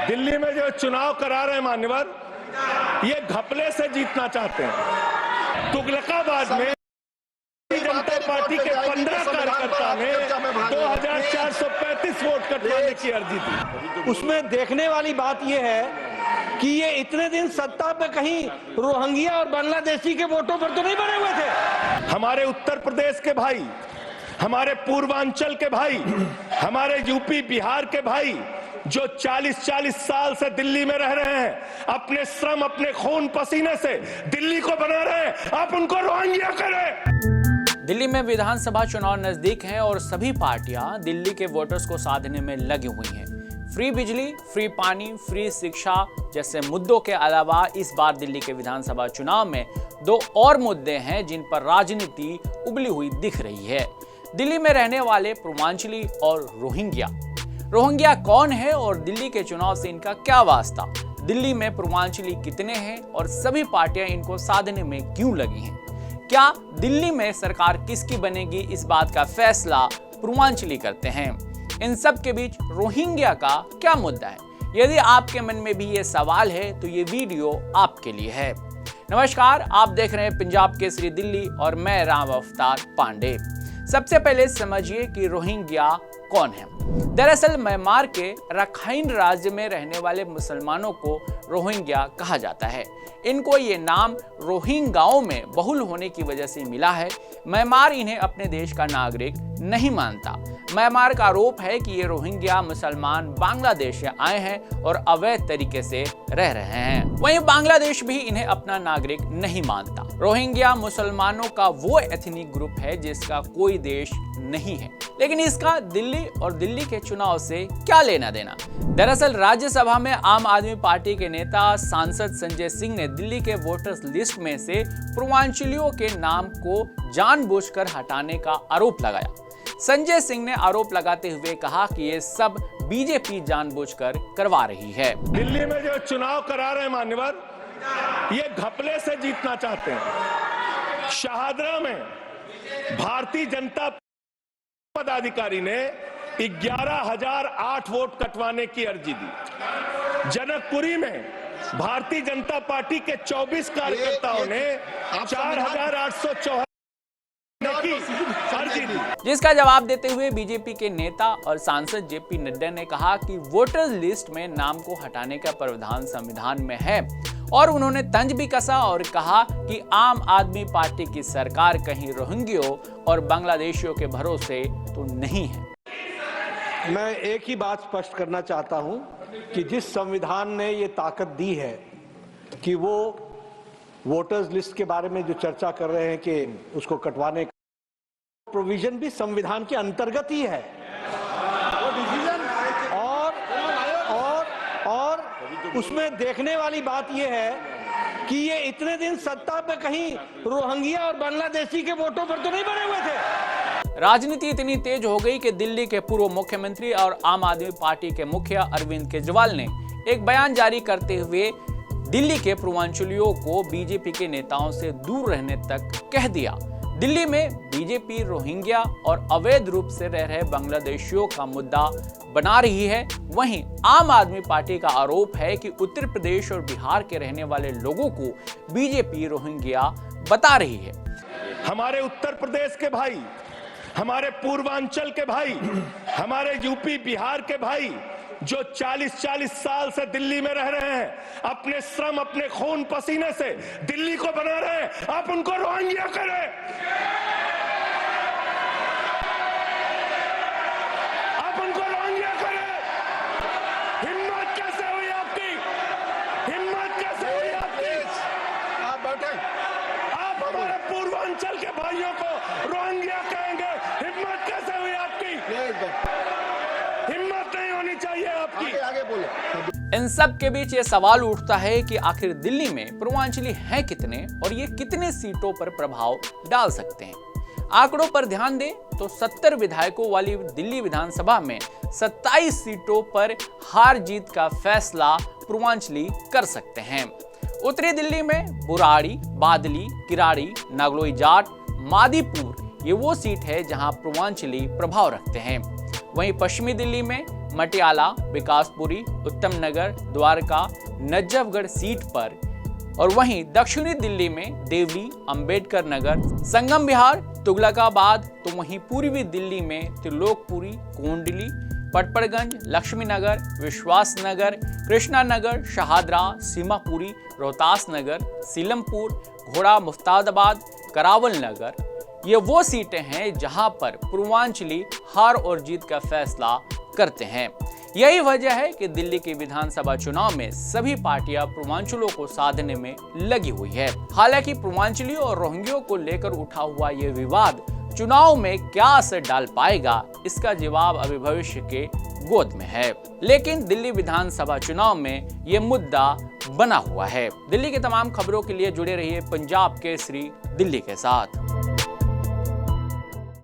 दिल्ली में जो चुनाव करा रहे हैं मान्यवर, ये घपले से जीतना चाहते हैं। तुगलकाबाद में जनता पार्टी के 15 कार्यकर्ता ने 2435 वोट कटवाने की अर्जी दी। उसमें देखने वाली बात यह है कि ये इतने दिन सत्ता पे कहीं रोहिंग्या और बांग्लादेशी के वोटों पर तो नहीं बने हुए थे। हमारे उत्तर प्रदेश के भाई, हमारे पूर्वांचल के भाई, हमारे यूपी बिहार के भाई जो 40-40 साल से दिल्ली में रह रहे हैं, अपने श्रम अपने खून पसीने से दिल्ली को बना रहे हैं, आप उनको रोहिंग्या करें। दिल्ली में विधानसभा चुनाव नजदीक हैं और सभी पार्टियां दिल्ली के वोटर्स को साधने में लगी हुई हैं। फ्री बिजली, फ्री पानी, फ्री शिक्षा जैसे मुद्दों के अलावा इस बार दिल्ली के विधानसभा चुनाव में 2 और मुद्दे हैं जिन पर राजनीति उबली हुई दिख रही है। दिल्ली में रहने वाले पूर्वांचली और रोहिंग्या कौन है और दिल्ली के चुनाव से इनका क्या वास्ता? दिल्ली में पूर्वांचली कितने हैं और सभी पार्टियां इनको साधने में क्यों लगी हैं? क्या दिल्ली में सरकार किसकी बनेगी, इस बात का फैसला पूर्वांचली करते हैं। इन सब के बीच रोहिंग्या का क्या मुद्दा है? यदि आपके मन में भी ये सवाल है तो ये वीडियो आपके लिए है। नमस्कार, आप देख रहे हैं पंजाब केसरी दिल्ली और मैं राम अवतार पांडे। सबसे पहले समझिए कि रोहिंग्या कौन है। दरअसल म्यांमार के रखाइन राज्य में रहने वाले मुसलमानों को रोहिंग्या कहा जाता है। इनको ये नाम रोहिंग्याओं में बहुल होने की वजह से मिला है। म्यांमार इन्हें अपने देश का नागरिक नहीं मानता। म्यांमार का आरोप है कि ये रोहिंग्या मुसलमान बांग्लादेश से आए हैं और अवैध तरीके से रह रहे हैं। वहीं बांग्लादेश भी इन्हें अपना नागरिक नहीं मानता। रोहिंग्या मुसलमानों का वो एथनिक ग्रुप है जिसका कोई देश नहीं है, लेकिन इसका दिल्ली और दिल्ली के चुनाव से क्या लेना देना? दरअसल राज्यसभा में आम आदमी पार्टी के नेता सांसद संजय सिंह ने दिल्ली के वोटर्स लिस्ट में से पूर्वांचलियों के नाम को जानबूझकर हटाने का आरोप लगाया। संजय सिंह ने आरोप लगाते हुए कहा कि ये सब बीजेपी जानबूझकर करवा रही है। दिल्ली में जो चुनाव करा रहे हैं मान्यवर, ये घपले से जीतना चाहते हैं। शाहदरा में भारतीय जनता पदाधिकारी ने 11,008 वोट कटवाने की अर्जी दी। जनकपुरी में भारतीय जनता पार्टी के 24 कार्यकर्ताओं ने 4,804 की अर्जी दी। जिसका जवाब देते हुए बीजेपी के नेता और सांसद जेपी नड्डा ने कहा कि वोटर्स लिस्ट में नाम को हटाने का प्रावधान संविधान में है और उन्होंने तंज भी कसा और कहा कि आम आदमी पार्टी की सरकार कहीं रोहिंग्यों और बांग्लादेशियों के भरोसे तो नहीं है। मैं एक ही बात स्पष्ट करना चाहता हूं कि जिस संविधान ने ये ताकत दी है कि वो वोटर्स लिस्ट के बारे में जो चर्चा कर रहे हैं कि उसको कटवाने का प्रोविजन भी संविधान के अंतर्गत ही है। और उसमें देखने वाली बात यह है कि ये इतने दिन सत्ता पे कहीं रोहिंग्या और बांग्लादेशी के वोटों पर तो नहीं बने हुए थे। राजनीति इतनी तेज हो गई कि दिल्ली के पूर्व मुख्यमंत्री और आम आदमी पार्टी के मुखिया अरविंद केजरीवाल ने एक बयान जारी करते हुए दिल्ली के पूर्वांचलियों को बीजेपी के नेताओं से दूर रहने तक कह दिया। दिल्ली में बीजेपी रोहिंग्या और अवैध रूप से रह रहे बांग्लादेशियों का मुद्दा बना रही है। वहीं आम आदमी पार्टी का आरोप है कि उत्तर प्रदेश और बिहार के रहने वाले लोगों को बीजेपी रोहिंग्या बता रही है। हमारे उत्तर प्रदेश के भाई, हमारे पूर्वांचल के भाई, हमारे यूपी बिहार के भाई जो 40-40 साल से दिल्ली में रह रहे हैं, अपने श्रम अपने खून पसीने से दिल्ली को बना रहे हैं, आप उनको रोहिंग्या करें। आप उनको रोहिंग्या करें। हिम्मत कैसे हुई आपकी? हिम्मत कैसे हुई आपकी? आप बैठे। आप हमारे पूर्वांचल के भाइयों को रोहिंग्या कहेंगे? हिम्मत कैसे हुई आपकी? हिम्मत नहीं होनी चाहिए आपकी। आगे बोलो। इन सब के बीच ये सवाल उठता है कि आखिर दिल्ली में पूर्वांचली हैं कितने और ये कितने सीटों पर प्रभाव डाल सकते हैं। आंकड़ों पर ध्यान दें तो 70 विधायकों वाली दिल्ली विधानसभा में 27 सीटों पर हार जीत का फैसला पूर्वांचली कर सकते हैं। उत्तरी दिल्ली में बुराड़ी, बादली, किराड़ी, नागलोई जाट, मादीपुर ये वो सीट है जहां पूर्वांचली प्रभाव रखते हैं। वहीं पश्चिमी दिल्ली में मटियाला, विकासपुरी, उत्तम नगर, द्वारका, नजफगढ़ सीट पर और वहीं दक्षिणी दिल्ली में देवली, अंबेडकर नगर, संगम विहार, तुगलकाबाद, तो वहीं पूर्वी दिल्ली में त्रिलोकपुरी, कोंडली, पटपड़गंज, लक्ष्मी नगर, विश्वास नगर, कृष्णा नगर, शहादरा, सीमापुरी, रोहतास नगर, सीलमपुर, घोड़ा मुफ्ताबाद, करावल नगर, ये वो सीटें हैं जहां पर पूर्वांचली हार और जीत का फैसला करते हैं। यही वजह है कि दिल्ली के विधानसभा चुनाव में सभी पार्टियां पूर्वांचलों को साधने में लगी हुई है। हालांकि पूर्वांचलियों और रोहिंग्यों को लेकर उठा हुआ यह विवाद चुनाव में क्या असर डाल पाएगा, इसका जवाब अभी भविष्य के गोद में है। लेकिन दिल्ली विधानसभा चुनाव में यह मुद्दा बना हुआ है। दिल्ली की तमाम खबरों के लिए जुड़े रहिए पंजाब केसरी दिल्ली के साथ।